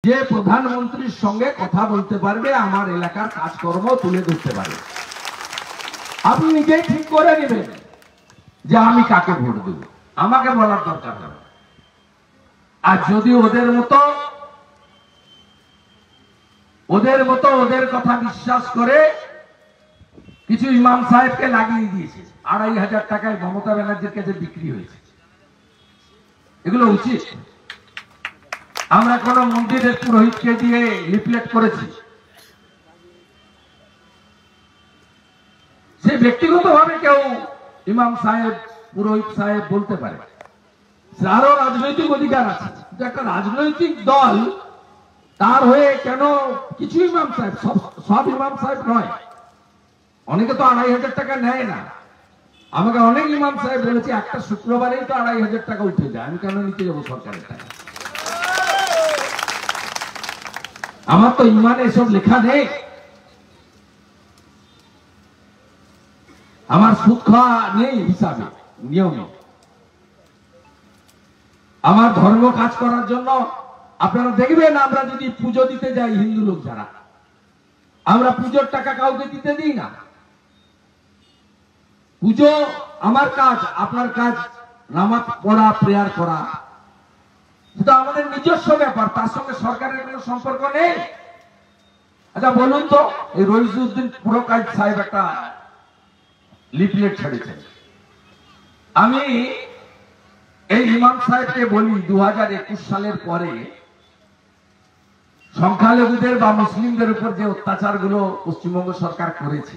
যে প্রধানমন্ত্রীর সঙ্গে কথা বলতে পারবে, আমার এলাকার কাজকর্ম তুলে ধরতে পারবে। আপনি নিজেই ঠিক করে নেবেন যে আমি কাকে ভোট দেব, আমাকে বলার দরকার নেই। আর যদি ওদের মতো ওদের কথা বিশ্বাস করে কিছু ইমাম সাহেবকে লাগিয়ে দিয়েছে, ২৫০০ টাকায় মমতা ব্যানার্জির কাছে বিক্রি হয়েছে, এগুলো উচিত? আমরা কোন মন্দিরের পুরোহিতকে দিয়ে লিফলেট করেছি? সে ব্যক্তিগতভাবে কেউ ইমাম সাহেব, পুরোহিত সাহেব বলতে পারে, তারও রাজনৈতিক অধিকার আছে। কিন্তু একটা রাজনৈতিক দল তার হয়ে কেন কিছু ইমাম সাহেব, সব ইমাম সাহেব নয়, অনেকে তো ২৫০০ টাকা নেয় না। আমাকে অনেক ইমাম সাহেব বলেছে একটা শুক্রবারেই তো ২৫০০ টাকা উঠে যায়, আমি কেন নিতে যাবো সরকারের টাকা? আমার তো ইমানে এসব লেখা নেই। আমার সুদ খাওয়া নেই হিসাবে, নিয়মে। আমার ধর্ম কাজ করার জন্য আপনারা দেখবেন, আমরা যদি পুজো দিতে যাই, হিন্দু লোক যারা, আমরা পুজোর টাকা কাউকে দিতে দিই না। পুজো আমার কাজ, আপনার কাজ নামাজ পড়া, প্রেয়ার করা, সেটা আমাদের নিজস্ব ব্যাপার, তার সঙ্গে সরকারের কোনো সম্পর্ক নেই। আচ্ছা বলুন তো, এই রইজুদ্দিন পুরকাইত সাহেব একটা লিফলেট ছেড়েছেন। আমি এই ইমাম সাহেবকে বলি, ২০২১ সালের পরে সংখ্যালঘুদের বা মুসলিমদের উপর যে অত্যাচারগুলো পশ্চিমবঙ্গ সরকার করেছে,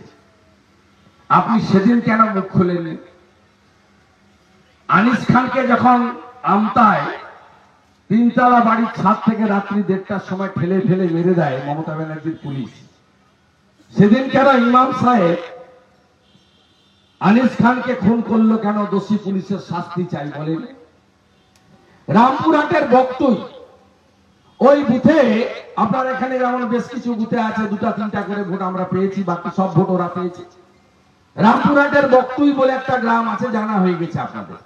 আপনি সেদিন কেন মুখ খোলেননি? আনিস খানকে যখন আমতায় ৩তলা বাড়ির ছাদ থেকে রাত্রি ১:৩০টার সময় ঠেলে ফেলে মেরে দেয় মমতা ব্যানার্জির পুলিশ, সেদিন কেন ইমাম সাহেব আনিস খানকে খুন করলো কেন? দোষী পুলিশের শাস্তি চাই বলেন। রামপুরহাটের বক্তব্য, ওই বুথে, আপনার এখানে যেমন বেশ কিছু বুথে আছে ২টা-৩টা করে ভোট আমরা পেয়েছি, বাকি সব ভোট ওরা পেয়েছে। রামপুরহাটের বক্তব্য বলে একটা গ্রাম আছে, জানা হয়ে গেছে আপনাদের,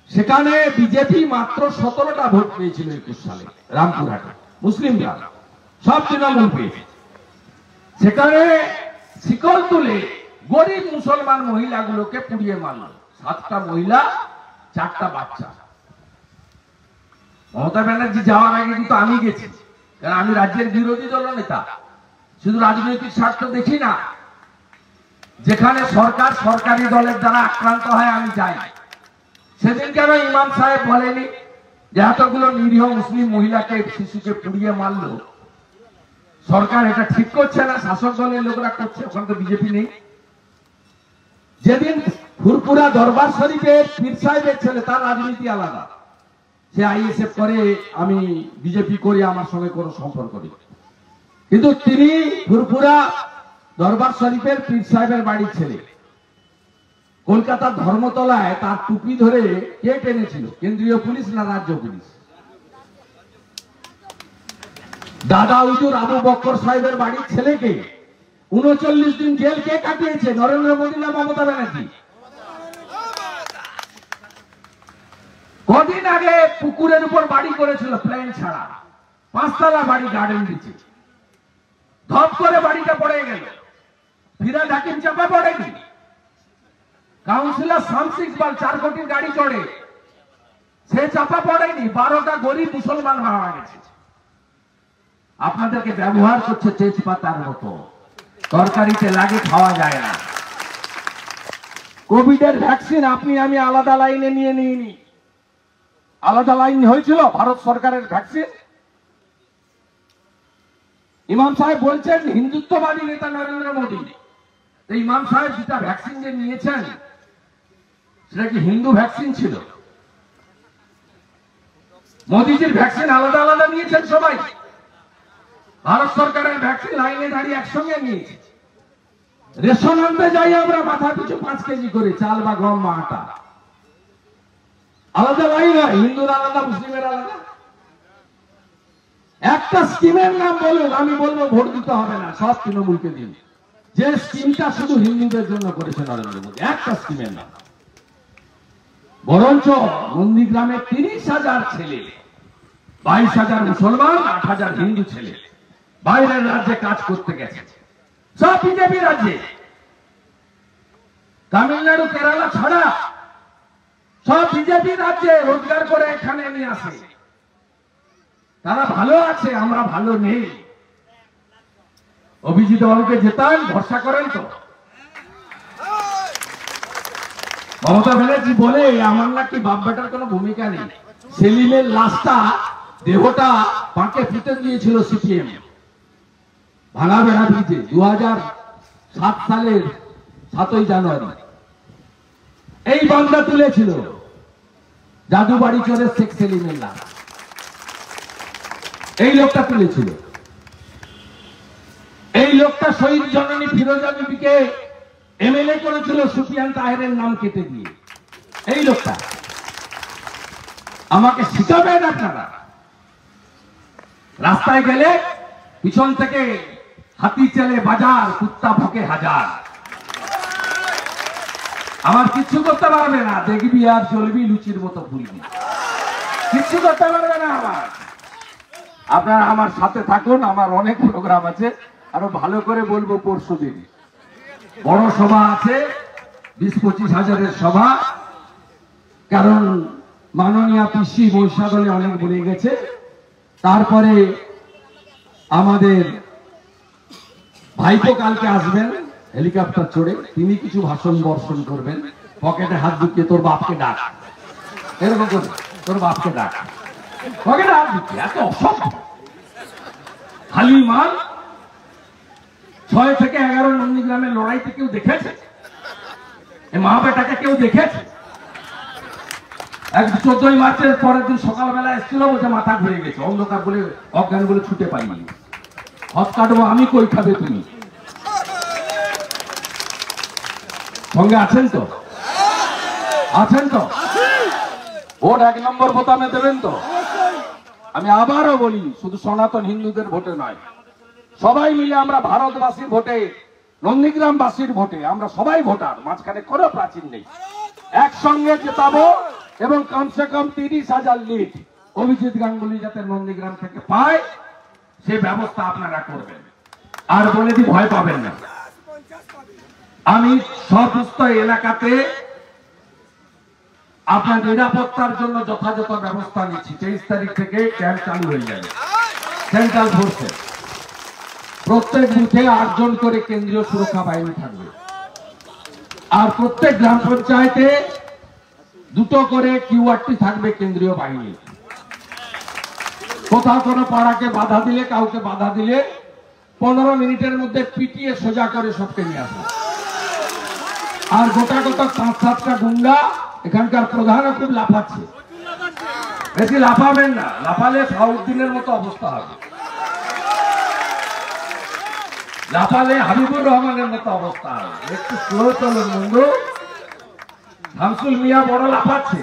সেখানে বিজেপি মাত্র ১৭টা ভোট পেয়েছিল ২১ সালে। রামপুরহাটে মুসলিম গ্রাম, সব তৃণমূল পেয়েছে। সেখানে শিকল তুলে গরিব মুসলমান মহিলাগুলোকে পুড়িয়ে মারল, ৭টা মহিলা, ৪টা বাচ্চা। মমতা ব্যানার্জি যাওয়ার আগে কিন্তু আমি গেছি, কারণ আমি রাজ্যের বিরোধী দল নেতা, শুধু রাজনৈতিক স্বার্থ দেখি না। যেখানে সরকার, সরকারি দলের দ্বারা আক্রান্ত হয় আমি যাই। সেদিন কেন ইমাম সাহেব বলেনি যে এতগুলো নিরীহ মুসলিম মহিলাকে, শিশুকে পুড়িয়ে মারল, সরকার এটা ঠিক করছে না, শাসক দলের লোকরা করছে, ওখানে তো বিজেপি নেই। যেদিন ফুরপুরা দরবার শরীফের পীর সাহেবের ছেলে, তার রাজনীতি আলাদা, সে আইএসএফ করে, আমি বিজেপি করি, আমার সঙ্গে কোনো সম্পর্ক নেই। কিন্তু তিনি ফুরপুরা দরবার শরীফের পীর সাহেবের বাড়ির ছেলে। কলকাতার ধর্মতলায় তার টুপি ধরে কে টেনেছিল? কেন্দ্রীয় পুলিশ না রাজ্য পুলিশ? দাদা হুজুর আবু বকর সাহেবের বাড়ির ছেলেকে ৩৯ দিন জেল কে কাটিয়েছে? নরেন্দ্র মোদী না মমতা ব্যানার্জি? কদিন আগে পুকুরের উপর বাড়ি করেছিল, প্ল্যান ছাড়া, ৫তলা বাড়ি, গার্ডেন দিচ্ছে, ধপ করে বাড়িটা পড়ে গেল। ফিরাদ হাকিম চাপা পড়েনি, কাউন্সিলর শামস ইকবাল ৪ কোটির গাড়ি চড়ে, সে চাপা পড়েনি। ১২টা গরিব মুসলমান মারা গেছে। আপনাদেরকে ব্যবহার করছে তেজপাতার মতো, তরকারিতে লাগে, খাওয়া যায় না। কোভিডের ভ্যাকসিন আপনি আমি আলাদা লাইনে নিয়ে নিইনি, আলাদা লাইন হয়েছিল ভারত সরকারের ভ্যাকসিন। ইমাম সাহেব বলছেন হিন্দুত্ববাদী নেতা নরেন্দ্র মোদী, ইমাম সাহেব যেটা ভ্যাকসিন যে নিয়েছেন সেটা কি হিন্দু ভ্যাকসিন ছিল? মোদীজির ভ্যাকসিন আলাদা আলাদা নিয়েছেন সবাই, ভারত সরকারের ভ্যাকসিন লাইনে দাঁড়িয়ে একসঙ্গে নিয়েছে। রেশন আনতে যাই আমরা, মাথা পিছু ৫ কেজি করে চাল বা গম বা আটা, আলাদা লাইন হয়, হিন্দুর আলাদা, মুসলিমের আলাদা। একটা স্কিমের নাম বলুন, আমি বলবো ভোট দিতে হবে না, সব তৃণমূলকে দিন। যে স্কিমটা শুধু হিন্দুদের জন্য করেছে নরেন্দ্র মোদী, একটা স্কিমের নাম। বরঞ্চ নন্দীগ্রামে ৩০,০০০ ছেলে 22,000 মুসলমান, 8,000 হিন্দু ছেলে বাইরের রাজ্যে কাজ করতে গেছে, সব বিজেপি রাজ্যে। তামিলনাড়ু, কেরালা ছাড়া সব বিজেপি রাজ্যে রোজগার করে এখানে নিয়ে আসে। তারা ভালো আছে, আমরা ভালো নেই। অভিজিৎ বাবুকে জেতান, ভরসা করেন তো? মমতা ব্যানার্জি বলে আমার নাকি বাপ বেটার কোনো ভূমিকা নেই। সেলিমের লাশটা, দেহটা পাঁকে পুঁতে দিয়েছিল সিপিএম ভাঙাবেড়া ব্রিজে 2007 সালের 7ই জানুয়ারি। এই বাংলা তুলেছিল জাদুবাড়ি চরে শেখ সেলিমের লাশ, এই লোকটা তুলেছিল। এই লোকটা শহীদ জননী ফিরোজা বিবিকে এমএলএ করেছিল সুফিয়ান তাহেরের নাম কেটে দিয়ে। এই লোকটা আমাকে শিখাবেন আপনারা? রাস্তায় গেলে পিছন থেকে হাতি চলে বাজার, কুত্তা ভোকে হাজার। আমার কিচ্ছু করতে পারবে না, দেখবি আর চলবি লুচির মতো ফুলবি, কিচ্ছু করতে পারবে না আমার। আপনারা আমার সাথে থাকুন, আমার অনেক প্রোগ্রাম আছে, আরো ভালো করে বলবো পরশু দিন। বড় সভা আছে, 20-25 হাজারের সভা। কারণ মাননীয় পিসি বৈশাখলে অনেক বলে গেছে। তারপরে আমাদের ভাইপো কালকে আসবেন হেলিকপ্টার চড়ে, তিনি কিছু ভাষণ বর্ষণ করবেন। পকেটে হাত ঢুকিয়ে তোর বাপকে ডাক, এরকম করে তোর বাপকে ডাক, পকেটে হাত ঢুকিয়ে। এত অসভ্য খালি মাল। 6 থেকে 11 নন্দীগ্রামের লড়াইতে কেউ দেখেছে? এই মা বেটাকে কেউ দেখেছে? 14ই মার্চের পরের দিন সকালবেলা এসেছিল, বলছে মাথা ঘুরে গেছে, অন্ধকার বলে অজ্ঞান বলে ছুটে পাইনি। হাত কাটবো আমি, কই খাবে তুমি? সঙ্গে আছেন তো? আছেন তো? ভোট 1 নম্বর বোতামে দেবেন তো? আমি আবারও বলি, শুধু সনাতন হিন্দুদের ভোটে নয়, সবাই মিলে আমরা ভারতবাসীর ভোটে, নন্দীগ্রামবাসীর ভোটে, আমরা সবাই ভোটার, মাঝখানে কোনো প্রাচীন নেই। একসঙ্গে জেতাবো এবং কমসে কম 30,000 লিড অভিজিৎ গাঙ্গুলি যাতে নন্দীগ্রাম থেকে পায়, সে ব্যবস্থা আপনারা করবেন। আর বলে দি, ভয় পাবেন না। আমি সমস্ত এলাকাতে আপনার নিরাপত্তার জন্য যথাযথ ব্যবস্থা নিচ্ছি। 23 তারিখ থেকে ক্যাম্প চালু হয়ে যাবে সেন্ট্রাল ফোর্সে। প্রত্যেক বুথে 8 জন করে কেন্দ্রীয় সুরক্ষা বাহিনী থাকবে। আর প্রত্যেক গ্রাম পঞ্চায়েতে 2টো করে কিউআরটি থাকবে কেন্দ্রীয় বাহিনী। কোথাও কোনো পাড়াকে বাধা দিলে, কাউকে বাধা দিলে 15 মিনিটের মধ্যে পিটিয়ে সোজা করে সবকে নিয়ে আসবে। আর গোটা 5-7টা গুন্ডা, এখানকার প্রধানও খুব লাফাচ্ছে, বেশি লাফাবেন না, লাফালে সাউদ্দিনের মতো অবস্থা হবে, লাফালে হাবিবুর রহমানের মতো অবস্থা হবে। একটু স্লো চলুন বন্ধু। শামসুল মিয়া বড় লাফাচ্ছে,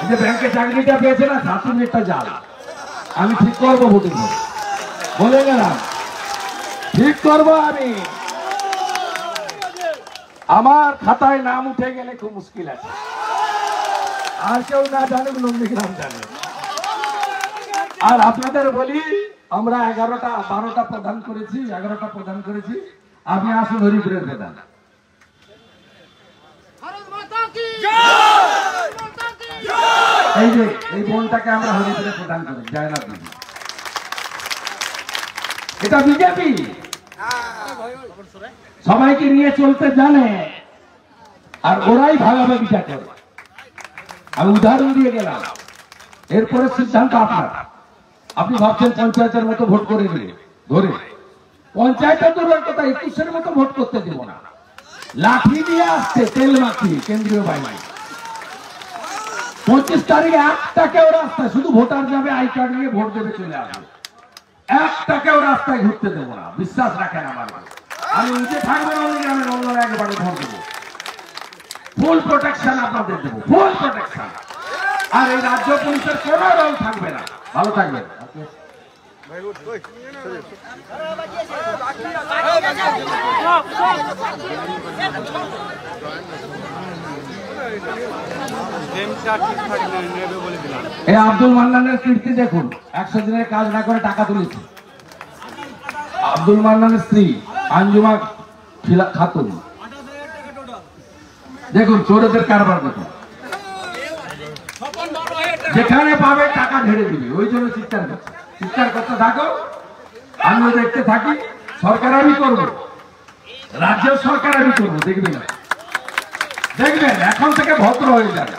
এই যে ব্যাংকে চাকরিটা পেয়েছে না, 7 মিনিটটা জাল। আমি ঠিক করবো ভোটের পরে, বলে গেলাম ঠিক করবো আমি। আমার খাতায় নাম উঠে গেলে খুব মুশকিল আছে। আর কেউ না জানুক, নন্দীগ্রাম জানে। আর আপনাদের বলি, আমরা 12টা প্রদান করেছি, 11টা প্রদান করেছি। আপনি আসুন হরিপুরের প্রধান। এই যে এই বোনটাকে আমরা হরিপুরে প্রদান করি, জয়নাথ দিদি। এটা বিজেপি সবাইকে নিয়ে চলতে জানে, আর ওরাই ভাগাভাগিটা করে। আমি উদাহরণ দিয়ে গেলাম, এরপরে সিদ্ধান্ত আপনার। আপনি ভাবছেন পঞ্চায়েতের মতো ভোট করে দিলে ধরে, পঞ্চায়েতের তো কথা 21-এর মতো ভোট করতে দেব না। লাঠি দিয়ে আসছে, তেল মাখিয়ে কেন্দ্রীয় বাহিনী। 25 তারিখে একটাকেও রাস্তায়, শুধু ভোটার যাবে আই কার্ড নিয়ে ভোট দেবে চলে আসবে, একটাকেও রাস্তায় ঘুরতে দেবো না। বিশ্বাস রাখেন আমার, আমি নিজে থাকবেন নন্দীগ্রামের, অন্যরা একবারে ভোট দেবো। ফুল প্রোটেকশন আপনাদের দেবো, ফুল প্রোটেকশন। আর এই রাজ্য পুলিশের কোনো রোল থাকবে না। ভালো থাকবেন। এই আব্দুল মান্নানের কীর্তি দেখুন, 100 দিনের কাজ না করে টাকা তুলেছে। আব্দুল মান্নানের স্ত্রী আঞ্জুমা খাতুন, দেখুন চোরেদের কারবার দেখুন, যেখানে পাবে টাকা ঢেড়ে দিবে, ওই জন্য চিৎকার করছে। চিৎকার করতে থাকো, আমিও দেখতে থাকি। সরকার আমি করবো, রাজ্য সরকার আমি করবো, দেখবেন দেখবেন এখন থেকে ভদ্র হয়ে যাবে।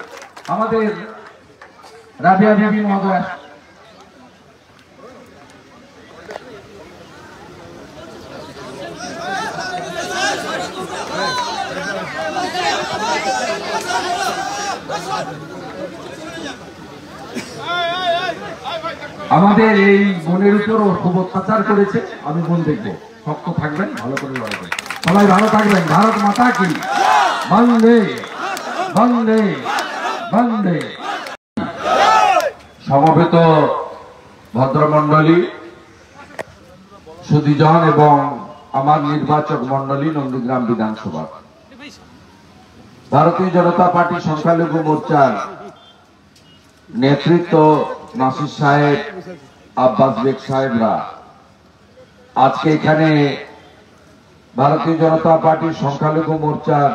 আমাদের রাবিয়া বিবি মহোদয় আমাদের এই বোনের উপর খুব অত্যাচার করেছে। আমি বোন দেখবো, শক্ত থাকবেন, ভালো করে লড়াই করবেন, সবাই ভালো থাকবেন। ভারত মাতা কি, বন্দে বন্দে বন্দে। সমবেত ভদ্রমন্ডলী, সুধীজন এবং আমার নির্বাচক মন্ডলী নন্দীগ্রাম বিধানসভা, ভারতীয় জনতা পার্টি সংখ্যালঘু মোর্চার নেতৃত্ব নাসির সাহেব, আব্বাস বেগ সাহেবরা আজকে এখানে ভারতীয় জনতা পার্টির সংখ্যালঘু মোর্চার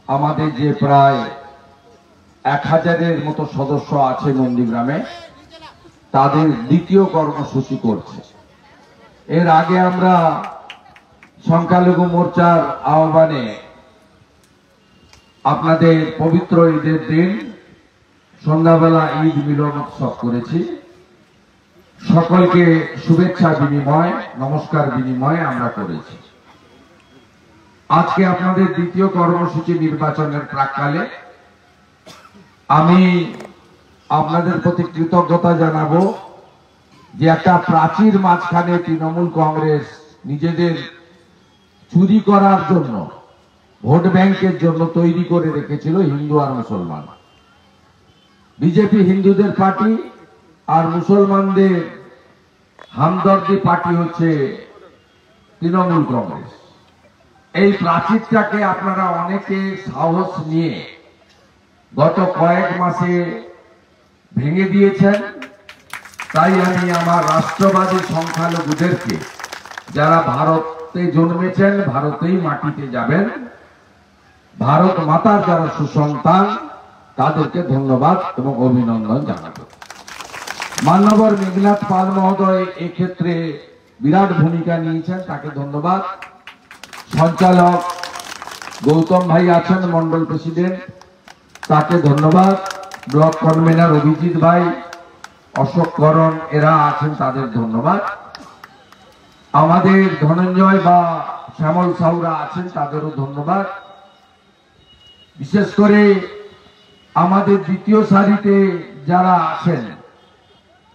আমাদের যে প্রায় 1000-এর মতো সদস্য আছে নন্দীগ্রামে, তাদের দ্বিতীয় কর্মসূচি করছে। এর আগে আমরা সংখ্যালঘু মোর্চার আহ্বানে আপনাদের পবিত্র ঈদের দিন সন্ধ্যাবেলা ঈদ মিলন উৎসব করেছি। সকলকে শুভেচ্ছা বিনিময়, নমস্কার বিনিময় আমরা করেছি। আজকে আপনাদের দ্বিতীয় কর্মসূচি নির্বাচনের প্রাক্কালে আমি আপনাদের প্রতি কৃতজ্ঞতা জানাবো যে একটা প্রাচীর মাঝখানে তৃণমূল কংগ্রেস নিজেদের চুরি করার জন্য, ভোট ব্যাংকের জন্য তৈরি করে রেখেছিল হিন্দু আর মুসলমান। বিজেপি হিন্দুদের পার্টি আর মুসলমানদের হামদর্দি পার্টি হচ্ছে তৃণমূল কংগ্রেস। এই প্রাচীরটাকে আপনারা অনেকে সাহস নিয়ে গত কয়েক মাসে ভেঙে দিয়েছেন। তাই আমি আমার রাষ্ট্রবাদী সংখ্যালঘুদেরকে, যারা ভারতে জন্মেছেন, ভারতেই মাটিতে যাবেন, ভারত মাতার যারা সুসন্তান, তাদেরকে ধন্যবাদ এবং অভিনন্দন জানাবো। মান্যবর মেঘনাথ পাল মহোদয় এক্ষেত্রে বিরাট ভূমিকা নিয়েছেন, তাকে ধন্যবাদ। সঞ্চালক গৌতম ভাই আছেন, মন্ডল প্রেসিডেন্ট, তাকে ধন্যবাদ। ব্লক কনভেনার অভিজিৎ ভাই, অশোক করণ, এরা আছেন, তাদের ধন্যবাদ। আমাদের ধনঞ্জয় বা শ্যামল সাউরা আছেন, তাদেরও ধন্যবাদ। বিশেষ করে আমাদের দ্বিতীয় সারিতে যারা আছেন,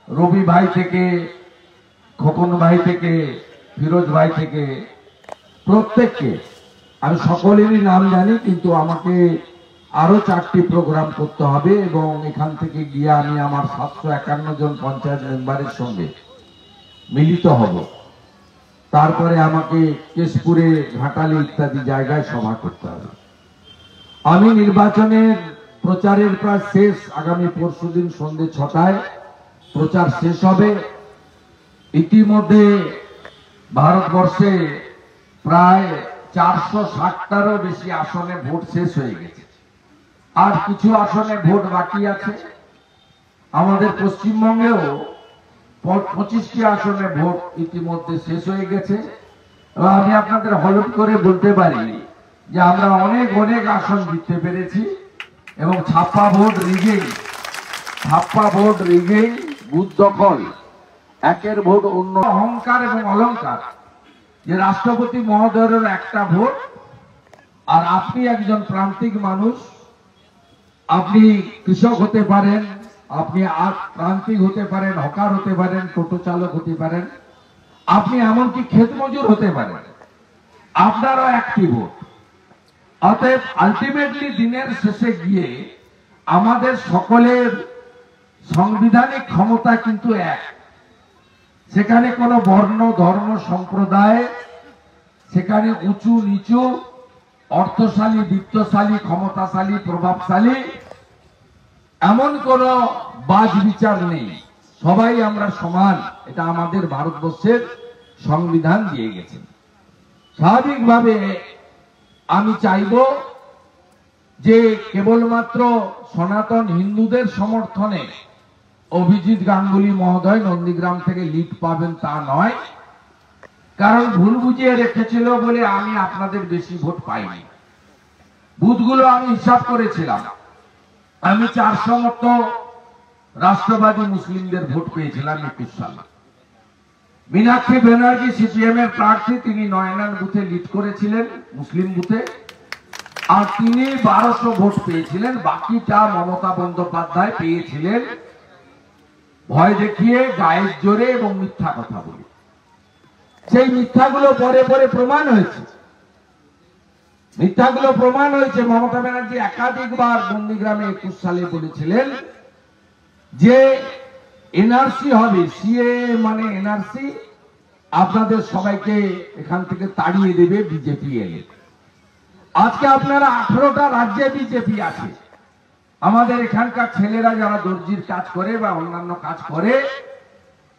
রবি ভাই থেকে, খোকন ভাই থেকে, ফিরোজ ভাই থেকে, প্রত্যেককে আমি সকলেরই নাম জানি, কিন্তু আমাকে আরো 4টি প্রোগ্রাম করতে হবে এবং এখান থেকে গিয়ে আমি আমার 751 জন পঞ্চায়েত মেম্বারের সঙ্গে মিলিত হব। তারপরে আমাকে কেশপুরে, ঘাটালে ইত্যাদি জায়গায় সভা করতে হবে। আমি নির্বাচনের প্রচারের প্রায় শেষ, আগামী পরশুদিন সন্ধ্যে 6টায় প্রচার শেষ হবে। ইতিমধ্যে ভারতবর্ষে প্রায় 460টারও বেশি আসনে ভোট শেষ হয়ে গেছে, আর কিছু আসনে ভোট বাকি আছে। আমাদের পশ্চিমবঙ্গেও 25টি আসনে ভোট ইতিমধ্যে শেষ হয়ে গেছে। আমি আপনাদের হলফ করে বলতে পারি যে আমরা অনেক অনেক আসন জিততে পেরেছি এবং ছাপ্পা ভোট রিগিং, বুথ দখল, একের ভোট অন্য, অহংকার এবং অলংকার যে রাষ্ট্রপতি মহোদয়ের একটা ভোট, আর আপনি একজন প্রান্তিক মানুষ, আপনি কৃষক হতে পারেন, আপনি প্রান্তিক হতে পারেন, হকার হতে পারেন, টোটো চালক হতে পারেন, আপনি এমনকি ক্ষেত মজুর হতে পারেন, আপনারও একটি ভোট। অতএব আলটিমেটলি দিনের শেষে গিয়ে আমাদের সকলের সাংবিধানিক ক্ষমতা কিন্তু এক। সেখানে কোনো বর্ণ, ধর্ম, সম্প্রদায়, সেখানে উঁচু নিচু অর্থশালী, বিত্তশালী, ক্ষমতাশালী, প্রভাবশালী এমন কোন বাজ বিচার নেই। সবাই আমরা সমান, এটা আমাদের ভারতবর্ষের সংবিধান দিয়ে গেছেন। স্বাভাবিকভাবে আমি চাইব যে কেবলমাত্র সনাতন হিন্দুদের সমর্থনে অভিজিৎ গাঙ্গুলি মহোদয় নন্দীগ্রাম থেকে লিড পাবেন তা নয়, কারণ ভুল বুঝিয়ে রেখেছিল বলে আমি আপনাদের বেশি ভোট পাইনি। বুথগুলো আমি হিসাব করেছিলাম, আমি 400 মতো রাষ্ট্রবাদী মুসলিমদের ভোট পেয়েছিলাম 21 সালে। মীনাক্ষী ব্যানার্জি সিপিএম এর প্রার্থী, তিনি 9 নং বুথে লিড করেছিলেন মুসলিম বুথে, আর তিনি 1200 ভোট পেয়েছিলেন। বাকিটা মমতা বন্দ্যোপাধ্যায় পেয়েছিলেন ভয় দেখিয়ে, গায়ের জোরে এবং মিথ্যা কথা বলে। সেই মিথ্যাগুলো পরে পরে প্রমাণ হয়েছে, মিথ্যাগুলো প্রমাণ হয়েছে। মমতা ব্যানার্জি একাধিকবার নন্দীগ্রামে 21 সালে বলেছিলেন যে এনআরসি হবে, সিএ মানে এনআরসি, আপনাদের সবাইকে এখান থেকে তাড়িয়ে দেবে বিজেপি এলে। আজকে আপনারা 18টা রাজ্যে বিজেপি আছে। আমাদের এখানকার ছেলেরা যারা দর্জির কাজ করে বা অন্যান্য কাজ করে,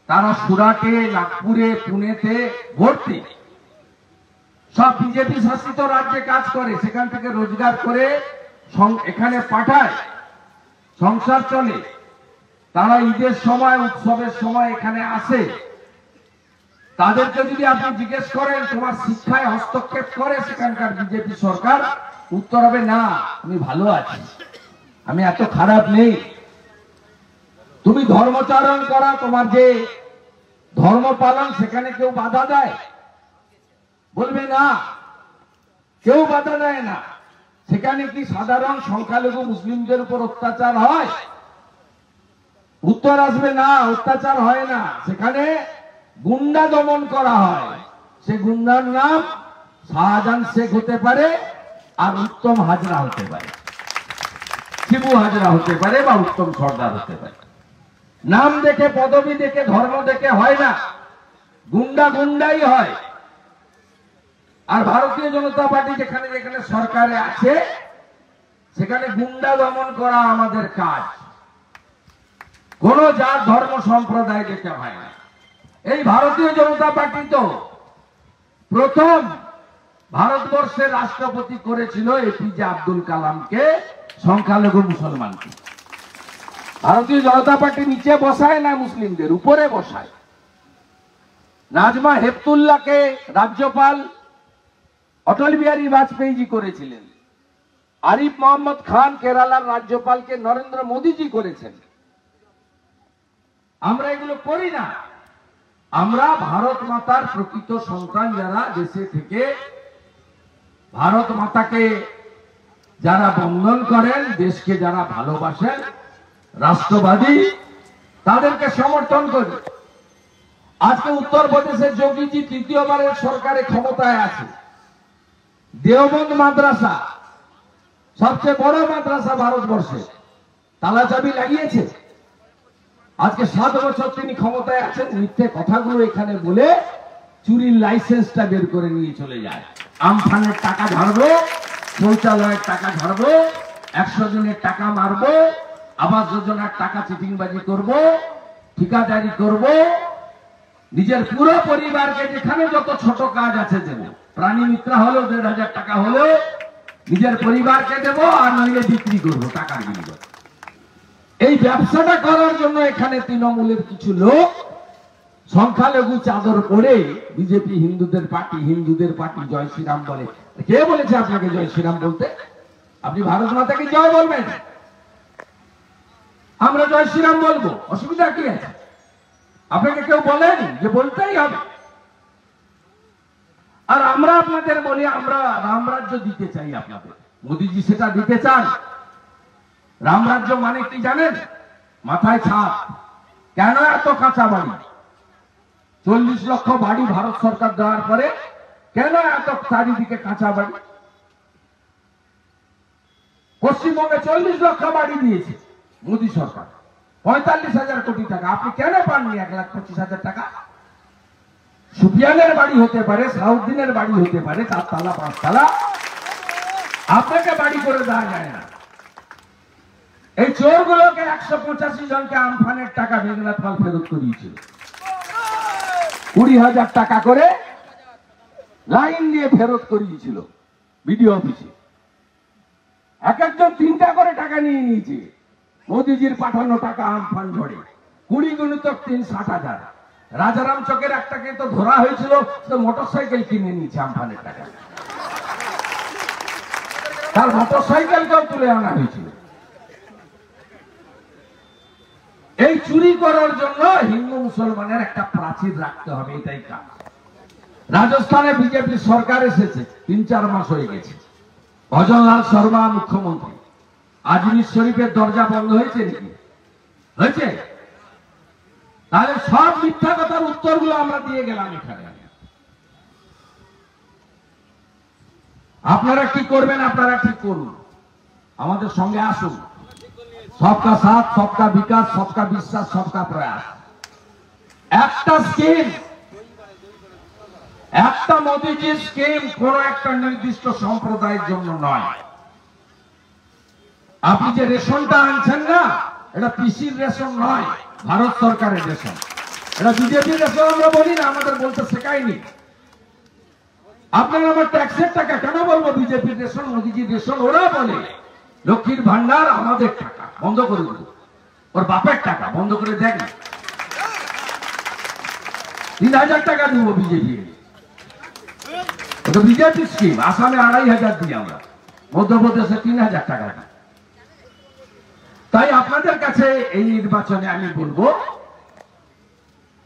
তারা সুরাটে, নাগপুরে, পুনেতে ভর্তি, সব বিজেপি শাসিত রাজ্যে কাজ করে, সেখান থেকে রোজগার করে এখানে পাঠায়, সংসার চলে। তারা ঈদের সময়, উৎসবের সময় এখানে আসে। তাদেরকে যদি আপনি জিজ্ঞেস করেন তোমার শিক্ষায় হস্তক্ষেপ করে সেখানকার বিজেপি সরকার, উত্তর হবে না, আমি ভালো আছি, আমি এত খারাপ নেই। তুমি ধর্মচারণ করা, তোমার যে ধর্ম পালন, সেখানে কেউ বাধা দেয়? বলবে না, কেউ বাধা দেয় না। সেখানে কি সাধারণ সংখ্যালঘু মুসলিমদের উপর অত্যাচার হয়? উত্তর আসবে না, অত্যাচার হয় না। সেখানে গুন্ডা দমন করা হয়। সে গুন্ডার নাম শাহজাহান শেখ হতে পারে, আর উত্তম হাজরা হতে পারে, শিবু হাজরা হতে পারে, বা উত্তম সর্দার হতে পারে। নাম দেখে, পদবি দেখে, ধর্ম দেখে হয় না, গুন্ডা গুন্ডাই হয়। আর ভারতীয় জনতা পার্টি যেখানে যেখানে সরকারে আছে, সেখানে গুন্ডা দমন করা আমাদের কাজ। কোন জাত, ধর্ম, সম্প্রদায় দেখে হয় না। এই ভারতীয় জনতা পার্টি তো প্রথম ভারতবর্ষের রাষ্ট্রপতি করেছিল এপিজে আব্দুল কালামকে, সংখ্যালঘু মুসলমানকে। ভারতীয় জনতা পার্টি নিচে বসায় না, মুসলিমদের উপরে বসায়। নাজমা হেপতুল্লাহকে রাজ্যপাল অটল বিহারী বাজপেয়ীজি করেছিলেন। আরিফ মোহাম্মদ খান কেরালার রাজ্যপালকে নরেন্দ্র মোদীজি করেছেন। আমরা এগুলো করি না। আমরা ভারত মাতার প্রকৃত সন্তান, যারা দেশে থেকে ভারত মাতাকে যারা বন্দন করেন, দেশকে যারা ভালোবাসেন, রাষ্ট্রবাদী, তাদেরকে সমর্থন করি। আজকে উত্তরপ্রদেশের যোগীজি তৃতীয়বারের সরকারে ক্ষমতায় আছে। দেওবন্দ মাদ্রাসা, সবচেয়ে বড় মাদ্রাসা ভারতবর্ষে, তালা চাবি লাগিয়েছে। আজকে 7 বছর তিনি ক্ষমতায় আছেন, মিথ্যে কথাগুলো এখানে বলে চুরির লাইসেন্সটা বের করে নিয়ে চলে যায়। আমফানের টাকা ঝাড়বো, শৌচালয়ের টাকা ঝাড়বো, 100 জনের টাকা মারবো, আবাস যোজনার টাকা চিটিংবাজি করব, ঠিকাদারি করব, নিজের পুরো পরিবারকে যেখানে যত ছোট কাজ আছে দেব। প্রাণী মিত্রা হলেও 1,500 টাকা হলেও নিজের পরিবারকে দেব, আর নইলে বিক্রি করবো টাকার বিনিময়ে। এই ব্যবসাটা করার জন্য এখানে তৃণমূলের কিছু লোক সংখ্যালঘু চাদর পরে বিজেপি হিন্দুদের পার্টি জয় শ্রীরাম বলে। কে বলেছে আপনাকে জয় শ্রীরাম বলতে? আপনি ভারত মাতাকে জয় বলবেন, আমরা জয় শ্রীরাম বলবো, অসুবিধা কি আছে? আপনাকে কেউ বলেনি যে বলতেই হবে? আর আমরা আপনাদের বলি, আমরা রামরাজ্য দিতে চাই আপনাদের। মোদীজি সেটা দিতে চান। রামরাজ্য মানে কি জানেন? মাথায় ছাদ। কেন এত কাঁচা বাড়ি? 40 লক্ষ বাড়ি ভারত সরকার দেওয়ার পরে কেন এত চারিদিকে কাঁচা বাড়ি? পশ্চিমবঙ্গে 40 লক্ষ বাড়ি দিয়েছে মোদী সরকার, 45,000 কোটি টাকা। আপনি কেন পাননি 1,25,000 টাকা? সুফিয়ানের বাড়ি হতে পারে, সাউদ্দিনের বাড়ি হতে পারে, 4 তলা 5 তলা, আপনাকে বাড়ি করে দেওয়া যায় না। এই চোরগুলোকে 185 জনকে আমফানের টাকা মেঘনাথ পাল ফেরত করিয়েছিল। 20,000 টাকা করে লাইন দিয়ে ফেরত করিয়েছিল বিডিও অফিসে। এক একজন 3টা করে টাকা নিয়ে নিয়েছে। মোদিজির পাঠানো টাকা আমফান ঝড়ে 20 গুণিতক 3 60,000। রাজারাম চকের একটাকে তো ধরা হয়েছিল, তো মোটরসাইকেল কিনে নিয়েছে আমফানের টাকা। তার মোটরসাইকেলকেও তুলে আনা হয়েছিল। এই চুরি করার জন্য হিন্দু মুসলমানের একটা প্রাচীর রাখতে হবে, এটাই কাজ। রাজস্থানে বিজেপি সরকার এসেছে, 3-4 মাস হয়ে গেছে। ভজনলাল শর্মা মুখ্যমন্ত্রী। আজমির শরীফের দরজা বন্ধ হয়েছে নাকি? হয়েছে? তাহলে সব মিথ্যা কথার উত্তরগুলো আমরা দিয়ে গেলাম এখানে। আপনারা কি করবেন? আপনারা ঠিক করুন, আমাদের সঙ্গে আসুন। সবকা সাথ, সবকা বিকাশ, সবকা বিশ্বাস, সবকা প্রয়াস। একটা স্কিম, একটা মোদিজির স্কিম কোন একটা নির্দিষ্ট সম্প্রদায়ের জন্য নয়। আপনি যে রেশনটা আনছেন না, এটা পিসির রেশন নয়, ভারত সরকারের রেশন। এটা বিজেপির রেশন আমরা বলি না, আমাদের বলতে শেখায়নি। আপনারা আমার ট্যাক্সের টাকা কেন বলবো বিজেপির রেশন, মোদিজির রেশন? ওরা বলে লক্ষ্মীর ভান্ডার আমাদের টাকা, বন্ধ করে দিল। ওর বাপের টাকা বন্ধ করে দেখ। 3,000 টাকা দিব বিজেপি, ওটা বিজেপি স্কিম। আসামে 2,500 দিই আমরা, মধ্যপ্রদেশে 3,000 টাকা দিই। তাই আপনাদের কাছে এই নির্বাচনে আমি বলবো,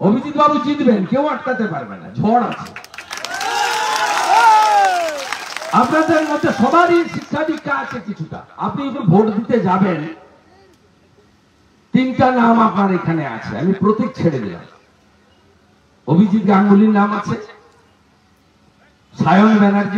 অভিজিৎ বাবু জিতবেন, কেউ আটকাতে পারবে না, ঝড় আছে। আপনাদের মধ্যে সবারই শিক্ষা দীক্ষা আছে কিছুটা। আপনি একটু ভোট দিতে যাবেন, 3টা নাম আপনার এখানে আছে, আমি প্রতীক ছেড়ে দিলাম। অভিজিৎ গাঙ্গুলির নাম আছে, সায়ন ব্যানার্জি